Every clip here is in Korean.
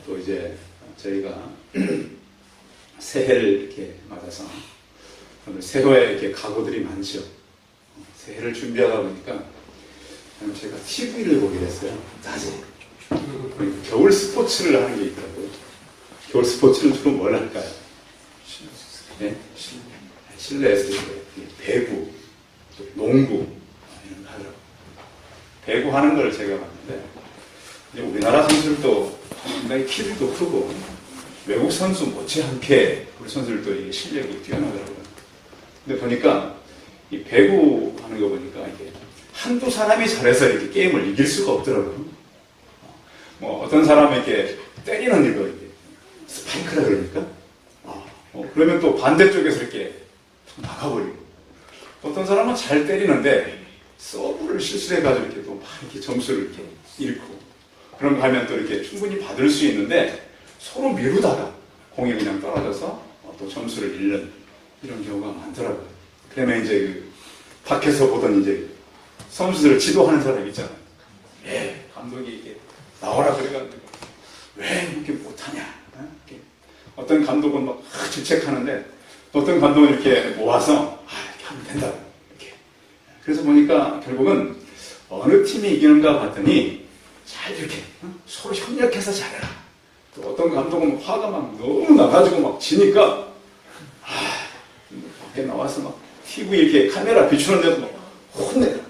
또 이제 저희가 새해를 이렇게 맞아서 오늘 새해에 이렇게 각오들이 많죠. 새해를 준비하다 보니까 제가 TV를 보게 됐어요. 낮에. 겨울 스포츠를 하는 게 있더라고요. 겨울 스포츠는 주로 뭘 할까요? 네? 실내에서 배구, 또 농구 이런 거 하더라고요. 배구 하는 걸 제가 봤는데 이제 우리나라 선수들도 상당히 키도 크고 외국 선수 못지않게 우리 선수들도 실력이 뛰어나더라고요. 근데 보니까 이 배구 하는 거 보니까 이게 한두 사람이 잘해서 이렇게 게임을 이길 수가 없더라고요. 뭐 어떤 사람은 이렇게 때리는 이거 이렇게 스파이크라 그러니까 그러면 또 반대쪽에서 이렇게 나가버리고 어떤 사람은 잘 때리는데 서브를 실수해가지고 이렇게 또 막 이렇게 점수를 이렇게 잃고 그런 거 하면 또 이렇게 충분히 받을 수 있는데 서로 미루다가 공이 그냥 떨어져서 또 점수를 잃는 이런 경우가 많더라고요. 그러면 이제 그 밖에서 보던 이제 선수들을 지도하는 사람 있잖아요. 예, 감독이 이렇게 나오라 그래가지고 왜 이렇게 못하냐? 이렇게. 어떤 감독은 막 질책하는데 또 어떤 감독은 이렇게 모아서 이렇게 하면 된다. 이렇게. 그래서 보니까 결국은 어느 팀이 이기는가 봤더니 잘 이렇게 서로 협력해서 잘해라. 또 어떤 감독은 화가 막 너무 나가지고 막 지니까 밖에 나와서 막 TV 이렇게 카메라 비추는 데도 막 혼내라.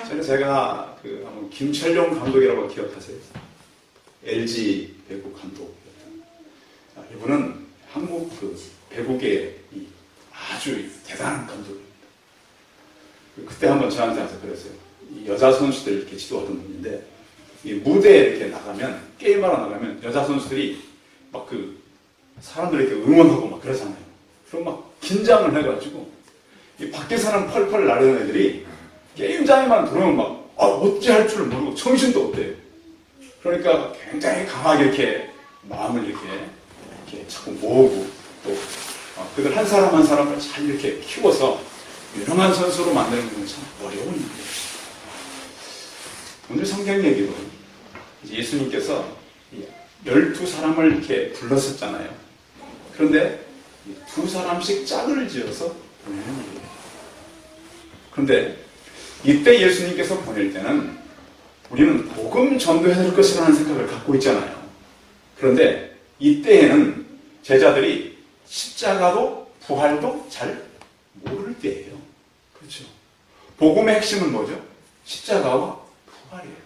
전에 제가 한번 김철용 감독이라고 기억하세요? LG 배구 감독이었던. 이분은 한국 배구계의 아주 대단한 감독입니다. 그때 한번 저한테 와서 그랬어요. 이 여자 선수들 이렇게 지도하던 분인데 이 무대에 이렇게 나가면 게임하러 나가면 여자 선수들이 막 사람들 이렇게 응원하고 막 그러잖아요. 그럼 막 긴장을 해가지고 이 밖에서는 펄펄 나르는 애들이 게임장에만 들어오면 막 어찌 할 줄 모르고 정신도 없대요. 그러니까 굉장히 강하게 이렇게 마음을 이렇게 자꾸 모으고 또 그들 한 사람 한 사람을 잘 이렇게 키워서 유능한 선수로 만드는 건 참 어려운 일이에요. 오늘 성경 얘기로 예수님께서 12사람을 이렇게 불렀었잖아요. 그런데 2사람씩 짝을 지어서 보내는 일이에요. 그런데 이때 예수님께서 보낼 때는 우리는 복음 전도해야 될 것이라는 생각을 갖고 있잖아요. 그런데 이때에는 제자들이 십자가도 부활도 잘 모를 때예요. 그렇죠? 복음의 핵심은 뭐죠? 십자가와 부활이에요.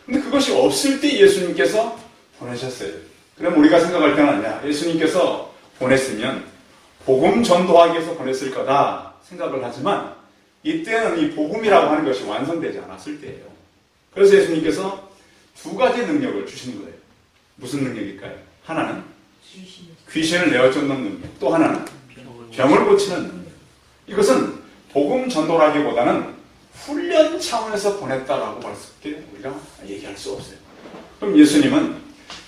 근데 그것이 없을 때 예수님께서 보내셨어요. 그럼 우리가 생각할 때는 아니야. 예수님께서 보냈으면 복음 전도하기 위해서 보냈을 거다 생각을 하지만 이때는 이 복음이라고 하는 것이 완성되지 않았을 때예요. 그래서 예수님께서 2가지 능력을 주시는 거예요. 무슨 능력일까요? 하나는 귀신을 내어쫓는 능력, 또 하나는 병을 고치는 능력. 이것은 복음 전도라기보다는 훈련 차원에서 보냈다라고 할 수 있게 우리가 얘기할 수 없어요. 그럼 예수님은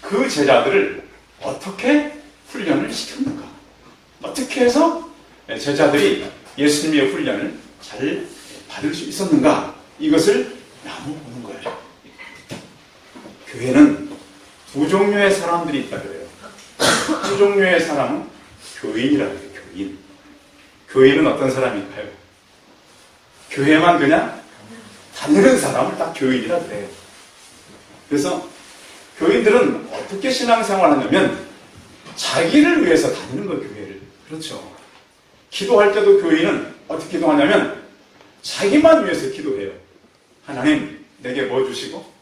그 제자들을 어떻게 훈련을 시켰는가? 어떻게 해서 제자들이 예수님의 훈련을 잘 받을 수 있었는가? 이것을 나눠보는 거예요. 교회는 2 종류의 사람들이 있다 그래요. 1 종류의 사람은 교인이라고 해요. 교인. 교인은 어떤 사람일까요? 교회만 그냥 다니는 사람을 딱 교인이라 그래요. 그래서 교인들은 어떻게 신앙생활을 하냐면 자기를 위해서 다니는 거예요. 교회를. 그렇죠. 기도할 때도 교인은 어떻게 기도하냐면 자기만 위해서 기도해요. 하나님 내게 뭐 주시고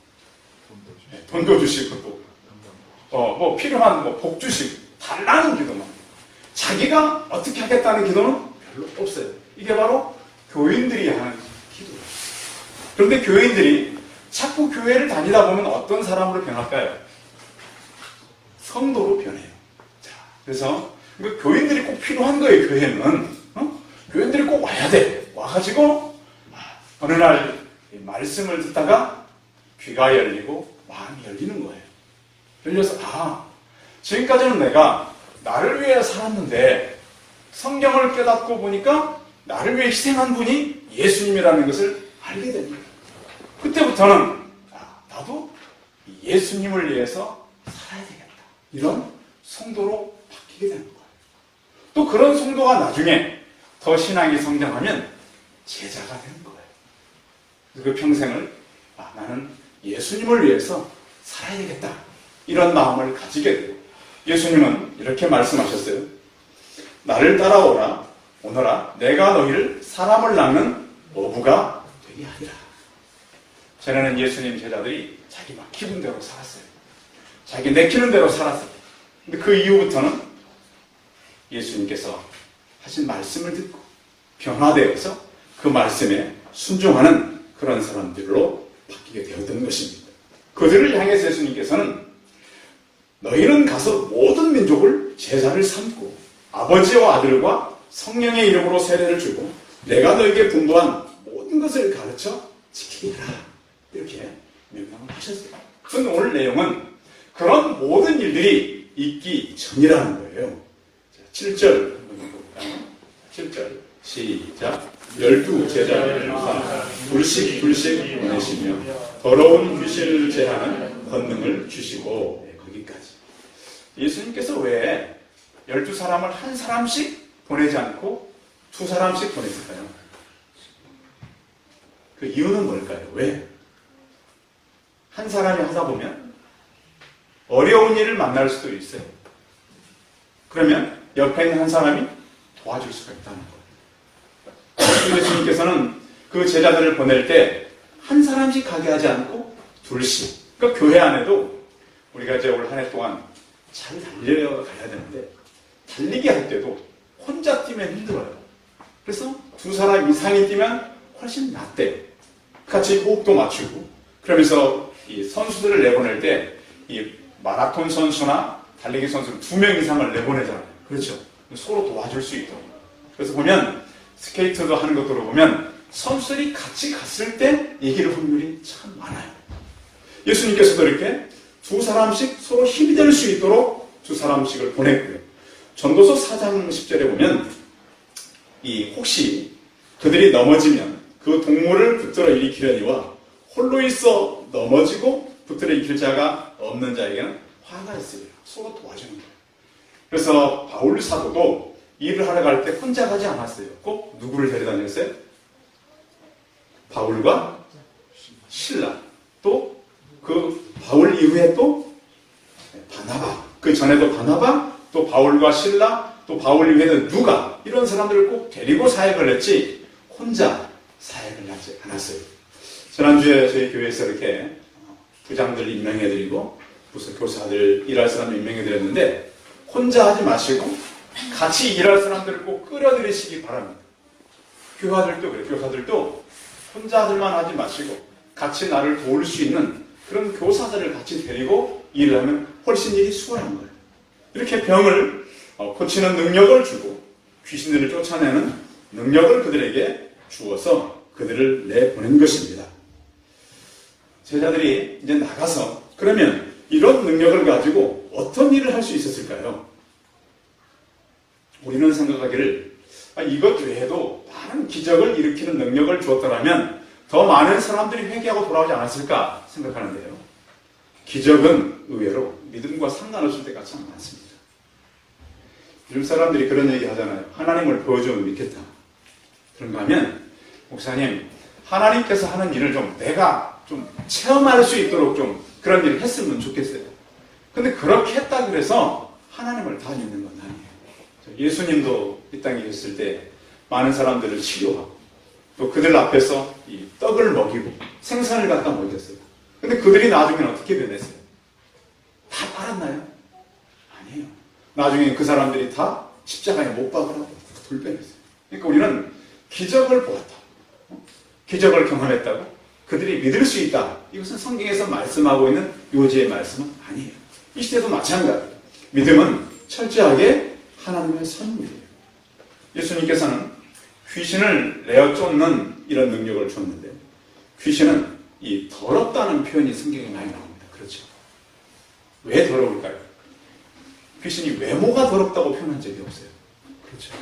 돈도 주시고 또 뭐 필요한 복 주시고 달라는 기도만. 자기가 어떻게 하겠다는 기도는 별로 없어요. 이게 바로 교인들이 하는 기도예요. 그런데 교인들이 자꾸 교회를 다니다 보면 어떤 사람으로 변할까요? 성도로 변해요. 자, 그래서 교인들이 꼭 필요한 거예요. 교회는 교인들이 꼭 와야 돼. 와가지고 어느 날 말씀을 듣다가 귀가 열리고 마음이 열리는 거예요. 열려서 지금까지는 내가 나를 위해 살았는데 성경을 깨닫고 보니까 나를 위해 희생한 분이 예수님이라는 것을 알게 됩니다. 그때부터는 나도 예수님을 위해서 이런 성도로 바뀌게 되는 거예요. 또 그런 성도가 나중에 더 신앙이 성장하면 제자가 되는 거예요. 그 평생을 나는 예수님을 위해서 살아야겠다 이런 마음을 가지게 되고, 예수님은 이렇게 말씀하셨어요. 나를 따라오라. 오너라 내가 너희를 사람을 낳는 어부가 되게 하리라. 전에는 예수님 제자들이 자기 막 기분대로 살았어요. 자기 내키는 대로 살았어요. 근데 그 이후부터는 예수님께서 하신 말씀을 듣고 변화되어서 그 말씀에 순종하는 그런 사람들로 바뀌게 되었던 것입니다. 그들을 향해서 예수님께서는 너희는 가서 모든 민족을 제자를 삼고 아버지와 아들과 성령의 이름으로 세례를 주고 내가 너에게 분부한 모든 것을 가르쳐 지키게 하라. 이렇게 명령을 하셨어요. 그런데 오늘 내용은 그런 모든 일들이 있기 전이라는 거예요. 7절 한번 볼까요? 7절 시작. 12 제자를 둘씩 보내시며 더러운 귀신을 제하는 권능을 주시고, 거기까지. 예수님께서 왜 12사람을 한 사람씩 보내지 않고 2사람씩 보냈을까요? 그 이유는 뭘까요? 왜? 한 사람이 하다 보면 어려운 일을 만날 수도 있어요. 그러면 옆에 있는 한 사람이 도와줄 수가 있다는 거예요. 예수님께서는 그 제자들을 보낼 때 한 사람씩 가게 하지 않고 둘씩. 그러니까 교회 안에도 우리가 이제 올 한 해 동안 잘 달려가야 되는데 달리기 할 때도 혼자 뛰면 힘들어요. 그래서 2사람 이상이 뛰면 훨씬 낫대요. 같이 호흡도 맞추고, 그러면서 이 선수들을 내보낼 때 이 마라톤 선수나 달리기 선수를 2명 이상을 내보내잖아요. 그렇죠. 서로 도와줄 수 있도록. 그래서 보면 스케이트도 하는 것으로 보면 선수들이 같이 갔을 때 이길 확률이 참 많아요. 예수님께서도 이렇게 2사람씩 서로 힘이 될 수 있도록 2사람씩을 보냈고요. 전도서 4장 10절에 보면 혹시 그들이 넘어지면 그 동물을 붙들어 일으키려니와 홀로 있어 넘어지고 붙들어 일으킬 자가 없는 자에게는 화가 있으리라. 서로 도와주는 거예요. 그래서 바울 사도도 일을 하러 갈 때 혼자 가지 않았어요. 꼭 누구를 데려다녔어요? 바울과 실라, 또 그 바울 이후에 또 바나바, 그 전에도 바나바, 또 바울과 실라, 또 바울 이후에는 누가, 이런 사람들을 꼭 데리고 사역을 했지 혼자 사역을 하지 않았어요. 지난주에 저희 교회에서 이렇게 부장들 임명해드리고 무슨 교사들, 일할 사람 임명해드렸는데 혼자 하지 마시고 같이 일할 사람들을 꼭 끌어들이시기 바랍니다. 교사들도 그래요. 교사들도 혼자들만 하지 마시고 같이 나를 도울 수 있는 그런 교사들을 같이 데리고 일을 하면 훨씬 일이 수월한 거예요. 이렇게 병을 고치는 능력을 주고 귀신들을 쫓아내는 능력을 그들에게 주어서 그들을 내보낸 것입니다. 제자들이 이제 나가서 그러면 이런 능력을 가지고 어떤 일을 할 수 있었을까요? 우리는 생각하기를 이것 외에도 많은 기적을 일으키는 능력을 주었더라면 더 많은 사람들이 회개하고 돌아오지 않았을까 생각하는데요. 기적은 의외로 믿음과 상관없을 때가 참 많습니다. 요즘 사람들이 그런 얘기 하잖아요. 하나님을 보여주면 믿겠다. 그런가 하면 목사님, 하나님께서 하는 일을 좀 내가 좀 체험할 수 있도록 좀 그런 일을 했으면 좋겠어요. 근데 그렇게 했다 그래서 하나님을 다 믿는 건 아니에요. 예수님도 이 땅에 계셨을 때 많은 사람들을 치료하고 또 그들 앞에서 이 떡을 먹이고 생선을 갖다 먹였어요. 근데 그들이 나중에는 어떻게 변했어요? 다 팔았나요? 아니에요. 나중에 그 사람들이 다 십자가에 못 박으라고 돌변했어요. 그러니까 우리는 기적을 보았다. 기적을 경험했다고 그들이 믿을 수 있다. 이것은 성경에서 말씀하고 있는 요지의 말씀은 아니에요. 이 시대도 마찬가지예요. 믿음은 철저하게 하나님의 선물이에요. 예수님께서는 귀신을 내어 쫓는 이런 능력을 줬는데 귀신은 이 더럽다는 표현이 성경에 많이 나옵니다. 그렇죠? 왜 더러울까요? 귀신이 외모가 더럽다고 표현한 적이 없어요. 그렇죠?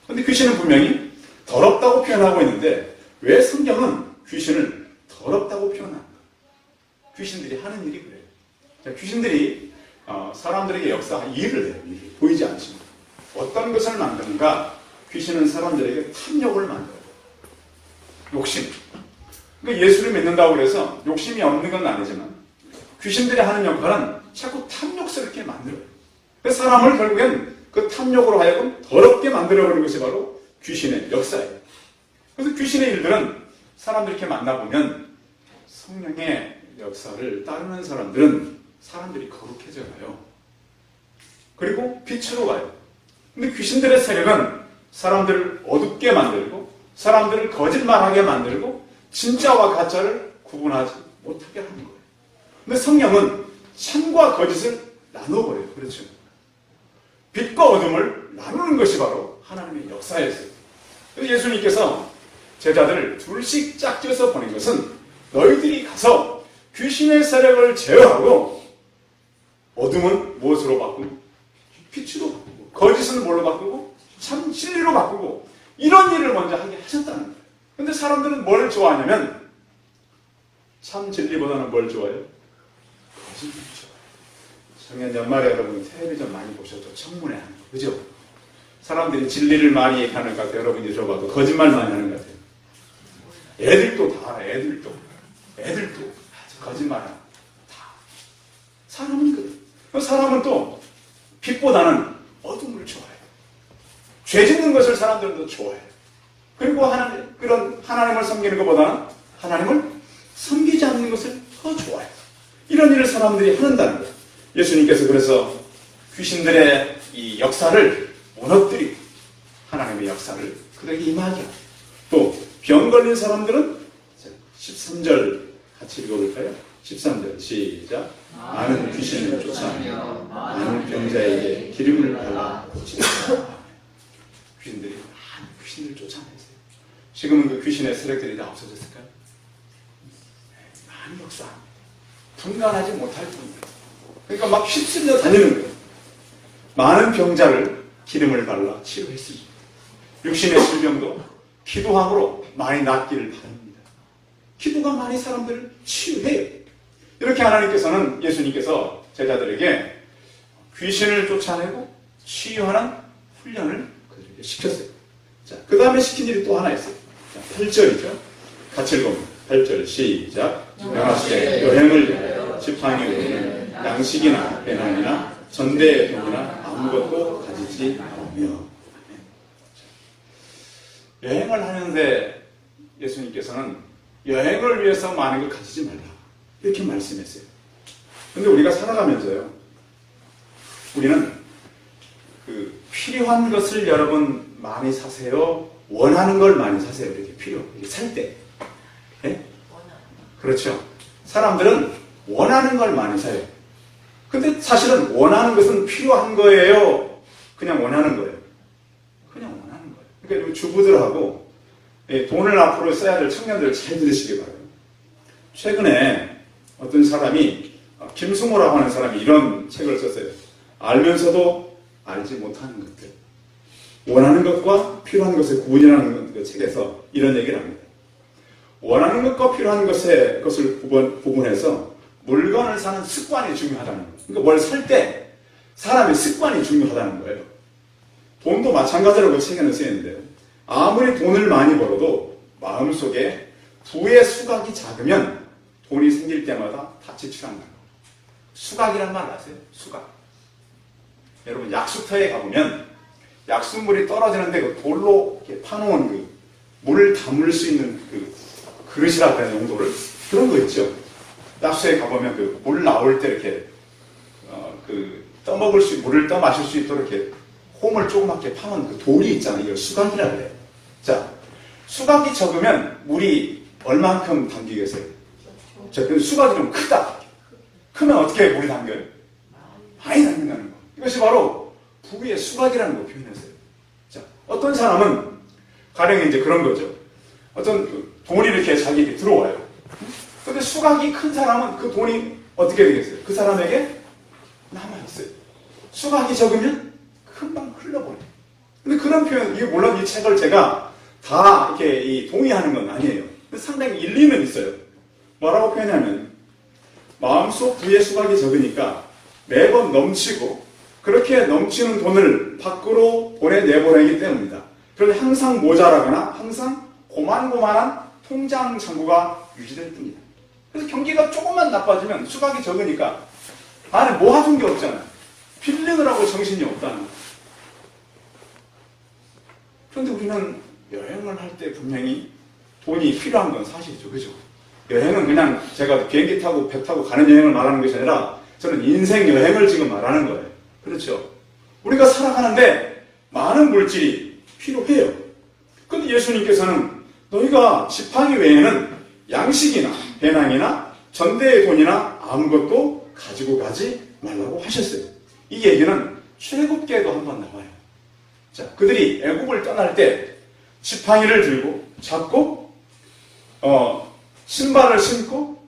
그런데 귀신은 분명히 더럽다고 표현하고 있는데 왜 성경은 귀신을 더럽다고 표현합니까? 귀신들이 하는 일이 그래요. 자, 귀신들이 사람들에게 역사 일을 해요. 일을. 보이지 않지만 어떤 것을 만드는가? 귀신은 사람들에게 탐욕을 만들어요. 욕심. 그러니까 예수를 믿는다고 해서 욕심이 없는 건 아니지만 귀신들이 하는 역할은 자꾸 탐욕스럽게 만들어요. 그래서 사람을 결국엔 그 탐욕으로 하여금 더럽게 만들어버리는 것이 바로 귀신의 역사예요. 그래서 귀신의 일들은 사람들 이렇게 만나보면 성령의 역사를 따르는 사람들은 사람들이 거룩해져 가요. 그리고 빛으로 가요. 근데 귀신들의 세력은 사람들을 어둡게 만들고 사람들을 거짓말하게 만들고 진짜와 가짜를 구분하지 못하게 하는 거예요. 근데 성령은 참과 거짓을 나눠버려요. 그렇죠? 빛과 어둠을 나누는 것이 바로 하나님의 역사였어요. 그래서 예수님께서 제자들을 둘씩 짝지어서 보낸 것은 너희들이 가서 귀신의 세력을 제어하고 어둠은 무엇으로 바꾸고 빛으로 바꾸고 거짓은 뭘로 바꾸고 참 진리로 바꾸고 이런 일을 먼저 하게 하셨다는 거예요. 근데 사람들은 뭘 좋아하냐면 참 진리보다는 뭘 좋아해요? 거짓을 좋아해요. 작년 연말에 여러분 텔레비전 많이 보셨죠? 청문회 하는 거. 그죠? 사람들이 진리를 많이 얘기하는 것 같아요. 여러분이 들어봐도 거짓말 많이 하는 것 같아요. 애들도 다 알아. 애들도 거짓말하는 다. 사람은 그래. 사람은 또 빛보다는 어둠을 좋아해요. 죄 짓는 것을 사람들은 더 좋아해요. 그리고 그런 하나님을 섬기는 것보다는 하나님을 섬기지 않는 것을 더 좋아해요. 이런 일을 사람들이 하는다는 거예요. 예수님께서 그래서 귀신들의 이 역사를 무너뜨리고 하나님의 역사를 그들에게 임하게 하고 또 병 걸린 사람들은 13절 같이 읽어볼까요? 13절 시작. 많은 귀신을 쫓아내며 많은 병자에게 기름을 발라 고치라. 귀신들이 많은 귀신을 쫓아냈어요. 지금은 그 귀신의 세력들이 다 없어졌을까요? 많은 역사합니다. 분간하지 못할 뿐입니다. 그러니까 막 휩쓸려 다니는 거예요. 많은 병자를 기름을 발라 치료했습니다. 육신의 질병도 기도함으로 많이 낫기를 바랍니다. 기도가 많이 사람들을 치유해요. 이렇게 하나님께서는 예수님께서 제자들에게 귀신을 쫓아내고 치유하는 훈련을 그들에게 시켰어요. 자, 그 다음에 시킨 일이 또 하나 있어요. 자, 8절이죠. 같이 읽어봅니다. 8절 시작. 명하시되 여행을 위하여 지팡이 외에는 양식이나 배낭이나 전대의 돈이나 아무것도 가지지 말며. 여행을 하는데 예수님께서는 여행을 위해서 많은 걸 가지지 말라 이렇게 말씀했어요. 근데 우리가 살아가면서요, 우리는 그 필요한 것을 여러분 많이 사세요? 원하는 걸 많이 사세요? 이렇게 이렇게 살 때. 네? 그렇죠. 사람들은 원하는 걸 많이 사요. 근데 사실은 원하는 것은 필요한 거예요? 그냥 원하는 거예요? 그냥 원하는 거예요. 그러니까 주부들하고 돈을 앞으로 써야 될 청년들 잘 들으시기 바라요. 최근에 어떤 사람이, 김승호라고 하는 사람이 이런 책을 썼어요. 알면서도 알지 못하는 것들. 원하는 것과 필요한 것의 구분이라는 그 책에서 이런 얘기를 합니다. 원하는 것과 필요한 것을 구분해서 물건을 사는 습관이 중요하다는 거예요. 그러니까 뭘 살 때 사람의 습관이 중요하다는 거예요. 돈도 마찬가지라고 책에는 쓰이는데요. 아무리 돈을 많이 벌어도 마음속에 부의 수각이 작으면 돈이 생길 때마다 다 지출한다는 거예요. 수각이란 말 아세요? 수각. 여러분 약수터에 가보면 약수물이 떨어지는데 그 돌로 이렇게 파놓은 그 물을 담을 수 있는 그 그릇이라고 하는 용도를 그런 거 있죠. 약수에 가보면 그 물 나올 때 이렇게 물을 떠마실 수 있도록 이렇게 홈을 조그맣게 파놓은 그 돌이 있잖아요. 이걸 수각이라고 해요. 자, 수각이 적으면 물이 얼만큼 담기겠어요? 자, 그 수각이 좀 크다. 크면 어떻게 물이 담겨요? 많이 담긴다는 거. 이것이 바로 부의 수각이라는 거 표현했어요. 자, 어떤 사람은 가령 이제 그런 거죠. 어떤 돈이 이렇게 자기에게 들어와요. 근데 수각이 큰 사람은 그 돈이 어떻게 되겠어요? 그 사람에게 남아있어요. 수각이 적으면 금방 흘러버려요. 근데 그런 표현, 이게 물론 이 책을 제가 다 이렇게 동의하는 건 아니에요. 근데 상당히 일리는 있어요. 뭐라고 표현하면 마음속 부의 수각이 적으니까 매번 넘치고 그렇게 넘치는 돈을 밖으로 보내내보내기 때문입니다. 그런데 항상 모자라거나 항상 고만고만한 통장 잔고가 유지될 뿐이다. 그래서 경기가 조금만 나빠지면 수박이 적으니까 안에 모아둔 게 없잖아요. 빌리느라고 하고 정신이 없다는 거예요. 그런데 우리는 여행을 할 때 분명히 돈이 필요한 건 사실이죠. 그죠? 여행은 그냥 제가 비행기 타고 배 타고 가는 여행을 말하는 것이 아니라 저는 인생 여행을 지금 말하는 거예요. 그렇죠? 우리가 살아가는데 많은 물질이 필요해요. 그런데 예수님께서는 너희가 지팡이 외에는 양식이나 배낭이나 전대의 돈이나 아무것도 가지고 가지 말라고 하셨어요. 이 얘기는 출애굽기에도 한번 나와요. 자, 그들이 애굽을 떠날 때 지팡이를 들고 잡고 신발을 신고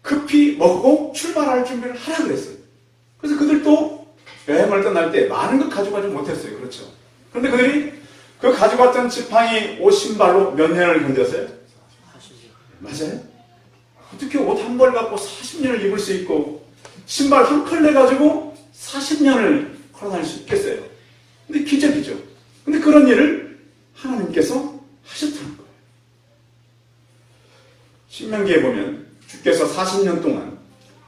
급히 먹고 출발할 준비를 하라 그랬어요. 그래서 그들도 여행을 떠날 때 많은 것 가져가지 못했어요. 그렇죠? 그런데 그들이 그 가져갔던 지팡이 옷 신발로 몇 년을 견뎠어요? 40년. 맞아요? 어떻게 옷 한 벌 갖고 40년을 입을 수 있고 신발 한 컬레 가지고 40년을 걸어다닐 수 있겠어요? 근데 기적이죠. 근데 그런 일을 하나님께서 하셨다는 거예요. 신명기에 보면 주께서 40년 동안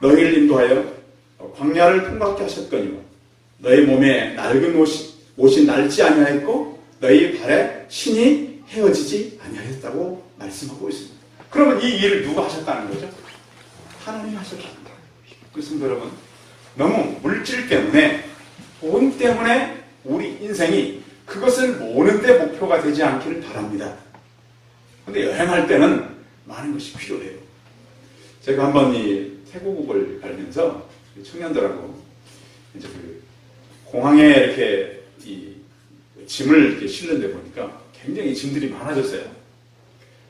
너희를 인도하여 광야를 통과케 하셨거니와 너희 몸에 낡은 옷이 낡지 아니하였고 너희 발에 신이 헤어지지 아니하였다고 말씀하고 있습니다. 그러면 이 일을 누가 하셨다는 거죠? 하나님이 하셨다는 거예요. 그렇습니다, 여러분. 너무 물질 때문에 돈 때문에 우리 인생이 그것을 모으는 데 목표가 되지 않기를 바랍니다. 그런데 여행할 때는 많은 것이 필요해요. 제가 한번 이 태국을 가면서 청년들하고 이제 그 공항에 이렇게 이 짐을 이렇게 실는 데 보니까 굉장히 짐들이 많아졌어요.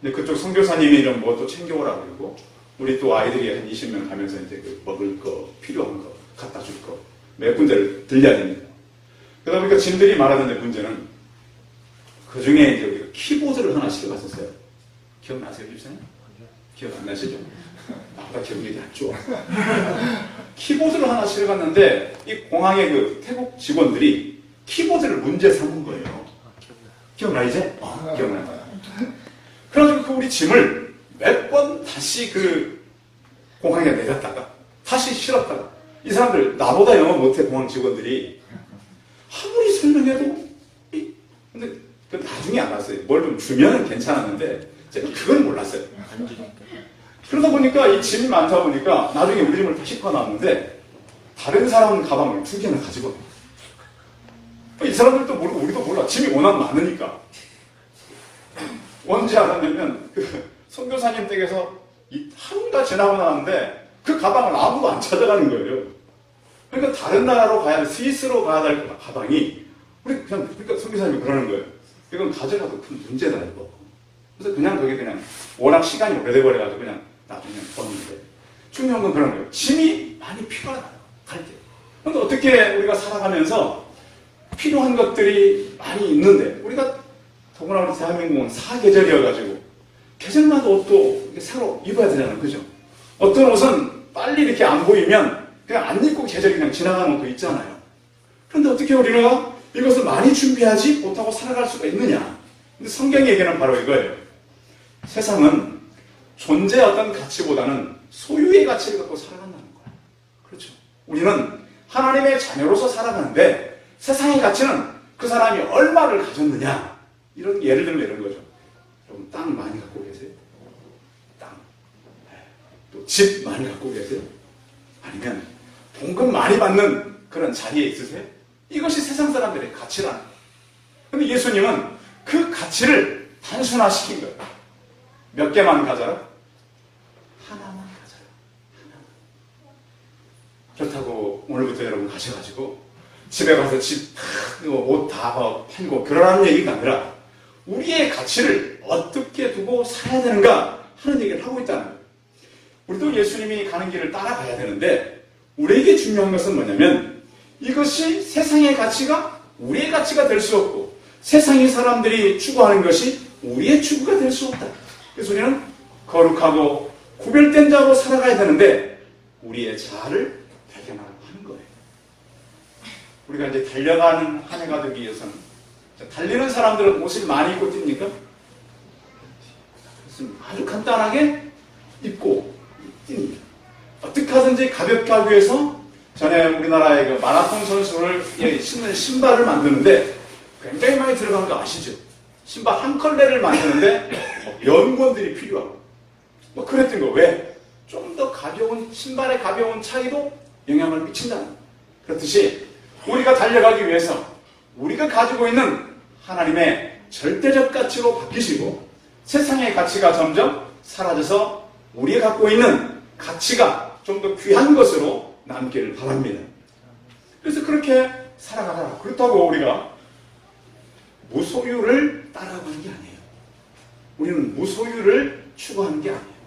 근데 그쪽 선교사님이 좀 뭐 또 챙겨오라고 그러고 우리 또 아이들이 한 20명 가면서 이제 그 먹을 거, 필요한 거, 갖다 줄 거 몇 군데를 들려야 됩니다. 그러다 보니까 짐들이 많아졌는데 문제는 그 중에 이제 우리가 키보드를 하나 실어갔었어요. 기억나세요, 집사님? 기억 안 나시죠? 나보다 기억력이 안 좋아. 키보드를 하나 실어갔는데 이 공항의 그 태국 직원들이 키보드를 문제 삼은 거예요. 기억나 이제? 기억나. 그래가지고 그 우리 짐을 몇 번 다시 그 공항에 내렸다가 다시 실었다가 이 사람들 나보다 영어 못해 공항 직원들이 아무리 설명해도 근데 그 나중에 알았어요. 뭘 좀 주면은 괜찮았는데 제가 그건 몰랐어요. 그러다 보니까 이 짐이 많다 보니까 나중에 우리 짐을 다 싣고 나왔는데 다른 사람 가방을 2개나 가지고 이 사람들도 모르고 우리도 몰라. 짐이 워낙 많으니까. 언제 알았냐면 그 선교사님 댁에서 이 하루가 지나고 나왔는데 그 가방을 아무도 안 찾아가는 거예요. 그러니까 다른 나라로 가야 돼. 스위스로 가야 될 가방이 우리 그냥 그러니까 선교사님이 그러는 거예요. 이건 가져가도 큰 문제다 이거. 그래서 그냥 거기 그냥 워낙 시간이 오래돼 버려가지고 그냥 나중에 뒀는데 중요한 건 그런 거예요. 짐이 많이 필요하다 갈 때. 그런데 어떻게 우리가 살아가면서 필요한 것들이 많이 있는데 우리가 더구나 우리 대한민국은 사계절이어가지고 계절마다 옷도 새로 입어야 되잖아요. 그죠? 어떤 옷은 빨리 이렇게 안 보이면 그냥 안 입고 계절이 그냥 지나가는 옷도 있잖아요. 그런데 어떻게 우리가 이것을 많이 준비하지 못하고 살아갈 수가 있느냐? 근데 성경의 얘기는 바로 이거예요. 세상은 존재의 어떤 가치보다는 소유의 가치를 갖고 살아간다는 거예요. 그렇죠? 우리는 하나님의 자녀로서 살아가는데 세상의 가치는 그 사람이 얼마를 가졌느냐? 이런 예를 들면 이런 거죠. 여러분 땅 많이 갖고 계세요? 땅. 또 집 많이 갖고 계세요? 아니면 봉급 많이 받는 그런 자리에 있으세요? 이것이 세상 사람들의 가치라는 거예요. 그런데 예수님은 그 가치를 단순화시킨 거예요. 몇 개만 가져라? 하나만 가져라. 하나만. 그렇다고 오늘부터 여러분 가셔가지고 집에 가서 옷 다 팔고 그러라는 얘기가 아니라 우리의 가치를 어떻게 두고 살아야 되는가 하는 얘기를 하고 있다는 거예요. 우리도 예수님이 가는 길을 따라가야 되는데 우리에게 중요한 것은 뭐냐면 이것이 세상의 가치가 우리의 가치가 될 수 없고 세상의 사람들이 추구하는 것이 우리의 추구가 될 수 없다. 그래서 우리는 거룩하고 구별된 자로 살아가야 되는데 우리의 자아를 발견하라고 하는 거예요. 우리가 이제 달려가는 한 해가 되기 위해서는, 달리는 사람들은 옷을 많이 입고 뜁니까? 아주 간단하게 입고 뜁니다. 어떻게 하든지 가볍게 하기 위해서 전에 우리나라의 그 마라톤 선수를 신는 신발을 만드는데 굉장히 많이 들어가는 거 아시죠? 신발 한 컬레를 만드는데 연구원들이 필요하고 그랬던 거. 왜? 좀 더 가벼운, 신발의 가벼운 차이도 영향을 미친다는 거. 그렇듯이 우리가 달려가기 위해서 우리가 가지고 있는 하나님의 절대적 가치로 바뀌시고 세상의 가치가 점점 사라져서 우리가 갖고 있는 가치가 좀 더 귀한 것으로 남기를 바랍니다. 그래서 그렇게 살아가라. 그렇다고 우리가 무소유를 따라가는 게 아니에요. 우리는 무소유를 추구하는 게 아니에요.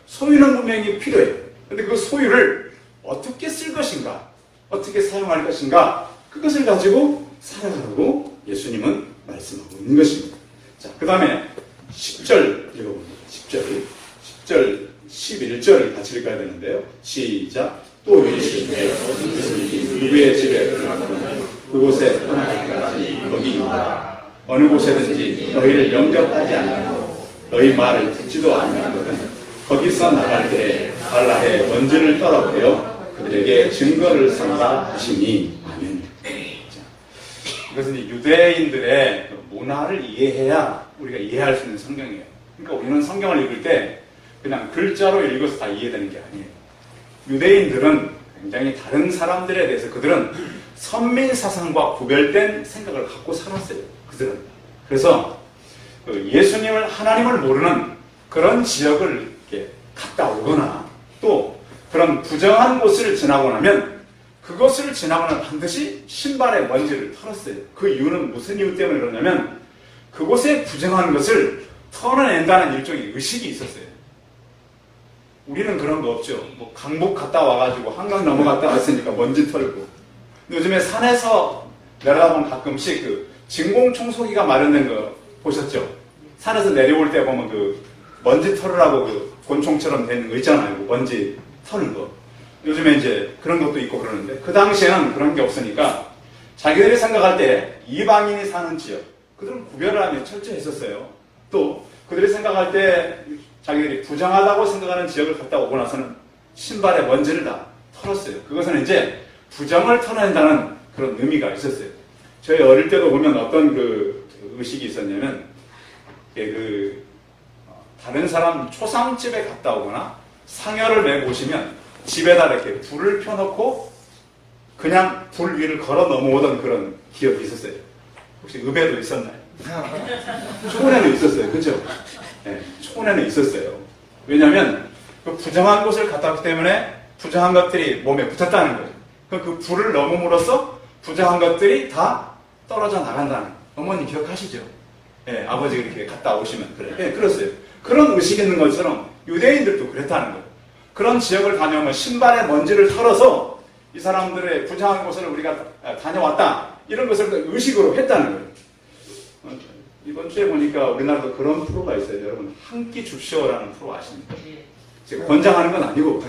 소유는 분명히 필요해요. 그런데 그 소유를 어떻게 쓸 것인가, 어떻게 사용할 것인가, 그것을 가지고 살아가라고 예수님은 말씀하고 있는 것입니다. 자, 그 다음에 10절 읽어봅니다. 10절, 11절을 같이 읽어야 되는데요. 시작. 또 이르시되 누구의 집에 들어가면 그곳에 떠나기까지 거기 있다. 어느 곳에든지 너희를 영접하지 않고 너희 말을 듣지도 않거든 거기서 나갈 때에 발라의 원진을 떨어뜨려 그들에게 증거를 삼아 하시니. 아멘. 이것은 유대인들의 문화를 이해해야 우리가 이해할 수 있는 성경이에요. 그러니까 우리는 성경을 읽을 때 그냥 글자로 읽어서 다 이해되는 게 아니에요. 유대인들은 굉장히 다른 사람들에 대해서 그들은 선민 사상과 구별된 생각을 갖고 살았어요. 그들은. 그래서 예수님을, 하나님을 모르는 그런 지역을 이렇게 갔다 오거나 또 그런 부정한 곳을 지나고 나면 그것을 지나고는 반드시 신발의 먼지를 털었어요. 그 이유는 무슨 이유 때문에 그러냐면 그곳에 부정한 것을 털어낸다는 일종의 의식이 있었어요. 우리는 그런 거 없죠. 뭐 강북 갔다 와가지고 한강 넘어갔다 왔으니까 먼지 털고. 요즘에 산에서 내려다보면 가끔씩 그 진공청소기가 마련된 거 보셨죠? 산에서 내려올 때 보면 그 먼지 털으라고 그 곤충처럼 되는 거 있잖아요. 그 먼지 털는 거. 요즘에 이제 그런 것도 있고 그러는데 그 당시에는 그런 게 없으니까 자기들이 생각할 때 이방인이 사는 지역, 그들은 구별을 하며 철저했었어요. 또 그들이 생각할 때 자기들이 부정하다고 생각하는 지역을 갔다 오고 나서는 신발에 먼지를 다 털었어요. 그것은 이제 부정을 털어낸다는 그런 의미가 있었어요. 저희 어릴 때도 보면 어떤 그 의식이 있었냐면 다른 사람 초상집에 갔다 오거나 상여를 메고 오시면 집에다 이렇게 불을 펴놓고 그냥 불 위를 걸어 넘어오던 그런 기억이 있었어요. 혹시 읍에도 있었나요? 초원에는 있었어요. 그죠? 네, 초원에는 있었어요. 왜냐하면 그 부정한 곳을 갔다 왔기 때문에 부정한 것들이 몸에 붙었다는 거예요. 그 불을 넘음으로써 부정한 것들이 다 떨어져 나간다는. 어머니 기억하시죠? 네, 아버지가 이렇게 갔다 오시면 그래. 네, 그랬어요. 그런 의식이 있는 것처럼 유대인들도 그랬다는 거예요. 그런 지역을 다녀오면 신발에 먼지를 털어서 이 사람들의 부정한 곳을 우리가 다녀왔다. 이런 것을 의식으로 했다는 거예요. 이번 주에 보니까 우리나라도 그런 프로가 있어요. 여러분, 한 끼 줍쇼라는 프로 아십니까? 제가 권장하는 건 아니고.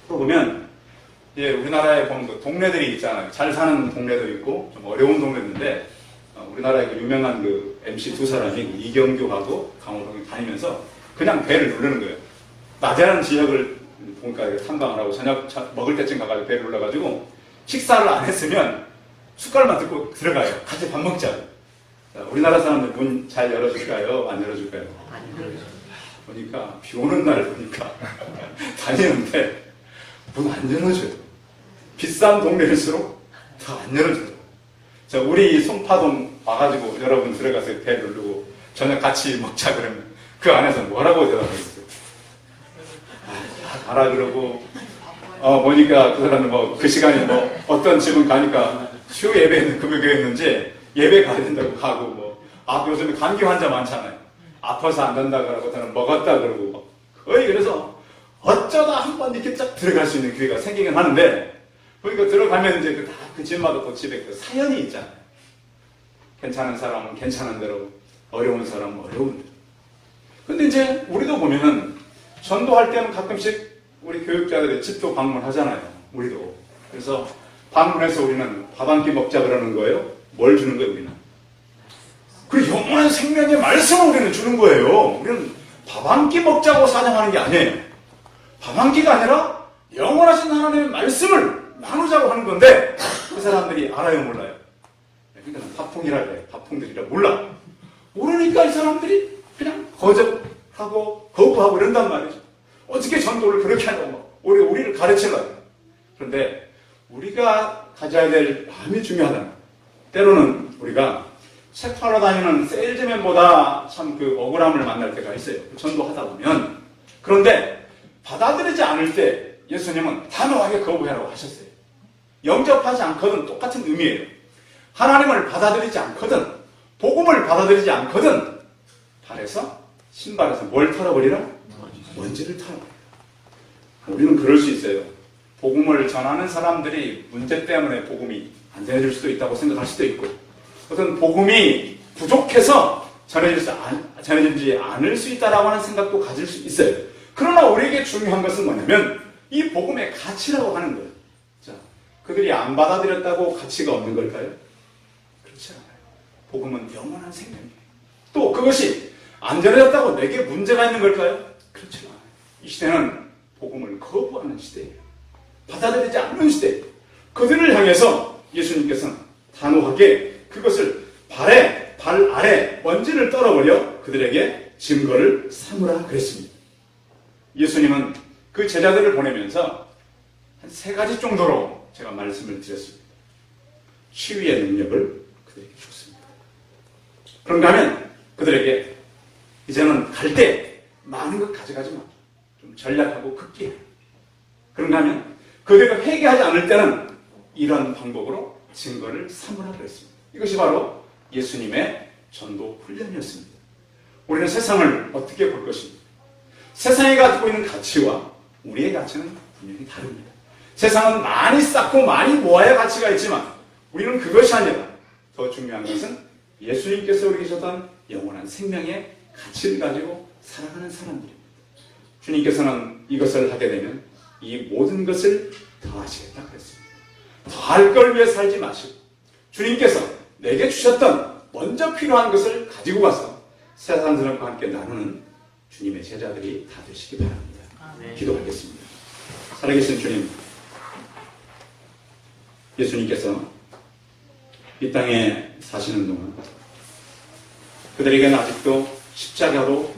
프로 보면, 우리나라에 보면 그 동네들이 있잖아요. 잘 사는 동네도 있고, 좀 어려운 동네인데, 우리나라의 그 유명한 그 MC 두 사람이 이경규하고 강호동이 다니면서 그냥 배를 누르는 거예요. 낮에는 지역을 보니까 탐방을 하고 저녁 먹을 때쯤 가가지고 배를 눌러가지고 식사를 안 했으면 숟갈만 들고 들어가요. 같이 밥 먹자고. 우리나라 사람들 문 잘 열어줄까요? 안 열어줄까요? 안 열어줘요. 보니까 비 오는 날 보니까 다니는데 문 안 열어줘요. 비싼 동네일수록 다 안 열어줘요. 자, 우리 송파동 와가지고 여러분 들어가서 배 누르고 저녁 같이 먹자 그러면 그 안에서 뭐라고 대답하겠어요? 가라 그러고 보니까 그 사람은 뭐 그 시간에 뭐 어떤 집은 가니까 주 예배는 금요일이었는지 예배 가야 된다고 가고 뭐 요즘에 감기 환자 많잖아요. 아파서 안 된다 그러고 저는 먹었다 그러고 거의 그래서 어쩌다 한 번 이렇게 쫙 들어갈 수 있는 기회가 생기긴 하는데 그러니까 들어가면 이제 그 집마다 또 집에 그 사연이 있잖아요. 괜찮은 사람은 괜찮은 대로 어려운 사람은 어려운 대로. 근데 이제 우리도 보면은 전도할 때는 가끔씩 우리 교육자들의 집도 방문하잖아요. 우리도. 그래서 방문해서 우리는 밥 한 끼 먹자 그러는 거예요? 뭘 주는 거예요, 우리는? 그 영원한 생명의 말씀을 우리는 주는 거예요. 우리는 밥 한 끼 먹자고 사냥하는 게 아니에요. 밥 한 끼가 아니라 영원하신 하나님의 말씀을 나누자고 하는 건데 그 사람들이 알아요, 몰라요? 그러니까 밥통이라 그래. 밥통들이라 몰라. 모르니까 이 사람들이 그냥 거절하고 거부하고 이런단 말이죠. 어떻게 전도를 그렇게 하냐고 우리를 가르치려고. 그런데 우리가 가져야 될 마음이 중요하다. 때로는 우리가 책 팔러 다니는 세일즈맨보다 참 그 억울함을 만날 때가 있어요. 전도하다 보면. 그런데 받아들이지 않을 때 예수님은 단호하게 거부하라고 하셨어요. 영접하지 않거든 똑같은 의미예요. 하나님을 받아들이지 않거든, 복음을 받아들이지 않거든, 발에서, 신발에서 뭘 털어버리라? 먼지를 털어버리라. 우리는 그럴 수 있어요. 복음을 전하는 사람들이 문제 때문에 복음이 안 전해질 수도 있다고 생각할 수도 있고, 어떤 복음이 부족해서 전해지지 않을 수 있다라고 하는 생각도 가질 수 있어요. 그러나 우리에게 중요한 것은 뭐냐면 이 복음의 가치라고 하는 거예요. 자, 그들이 안 받아들였다고 가치가 없는 걸까요? 그렇지 않아요. 복음은 영원한 생명이에요. 또 그것이 안 전해졌다고 내게 문제가 있는 걸까요? 그렇지 않아요. 이 시대는 복음을 거부하는 시대예요. 받아들이지 않는 시대예요. 그들을 향해서 예수님께서는 단호하게 그것을 발 아래 먼지를 떨어버려 그들에게 증거를 삼으라 그랬습니다. 예수님은 그 제자들을 보내면서 한 3가지 정도로 제가 말씀을 드렸습니다. 치유의 능력을 그들에게 줬습니다. 그런가 하면 그들에게 이제는 갈 때 많은 것 가져가지 마. 좀 전략하고 극기해. 그런가 하면 그들가 회개하지 않을 때는 이런 방법으로 증거를 삼으라 그랬습니다. 이것이 바로 예수님의 전도 훈련이었습니다. 우리는 세상을 어떻게 볼 것입니까? 세상이 가지고 있는 가치와 우리의 가치는 분명히 다릅니다. 세상은 많이 쌓고 많이 모아야 가치가 있지만 우리는 그것이 아니라 더 중요한 것은 예수님께서 우리 계셨던 영원한 생명의 가치를 가지고 살아가는 사람들입니다. 주님께서는 이것을 하게 되면 이 모든 것을 더하시겠다 그랬습니다. 더할 걸 위해 살지 마시고 주님께서 내게 주셨던 먼저 필요한 것을 가지고 가서 세상 사람과 함께 나누는 주님의 제자들이 다 되시기 바랍니다. 기도하겠습니다. 살아계신 주님, 예수님께서 이 땅에 사시는 동안 그들에게는 아직도 십자가도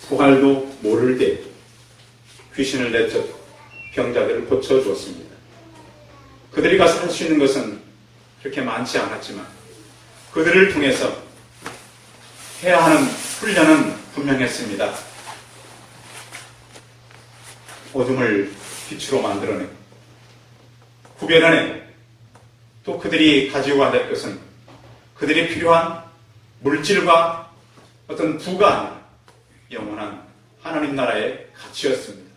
부활도 모를 때 귀신을 내쫓 병자들을 고쳐주었습니다. 그들이 가서 할 수 있는 것은 그렇게 많지 않았지만 그들을 통해서 해야 하는 훈련은 분명했습니다. 어둠을 빛으로 만들어내 구별하네. 또 그들이 가지고 가야 될 것은 그들이 필요한 물질과 어떤 부가 아니라 영원한 하나님 나라의 가치였습니다.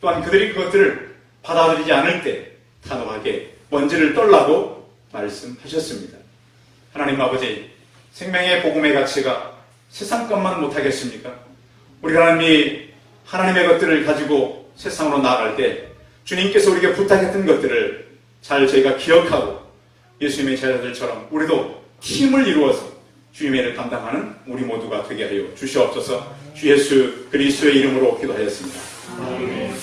또한 그들이 그것들을 받아들이지 않을 때 단호하게 먼지를 떨라고 말씀하셨습니다. 하나님 아버지, 생명의 복음의 가치가 세상 것만 못하겠습니까? 우리 하나님이 하나님의 것들을 가지고 세상으로 나아갈 때 주님께서 우리에게 부탁했던 것들을 잘 저희가 기억하고 예수님의 제자들처럼 우리도 팀을 이루어서 주님의 일을 감당하는 우리 모두가 되게 하여 주시옵소서. 주 예수 그리스도의 이름으로 기도하였습니다. 아멘.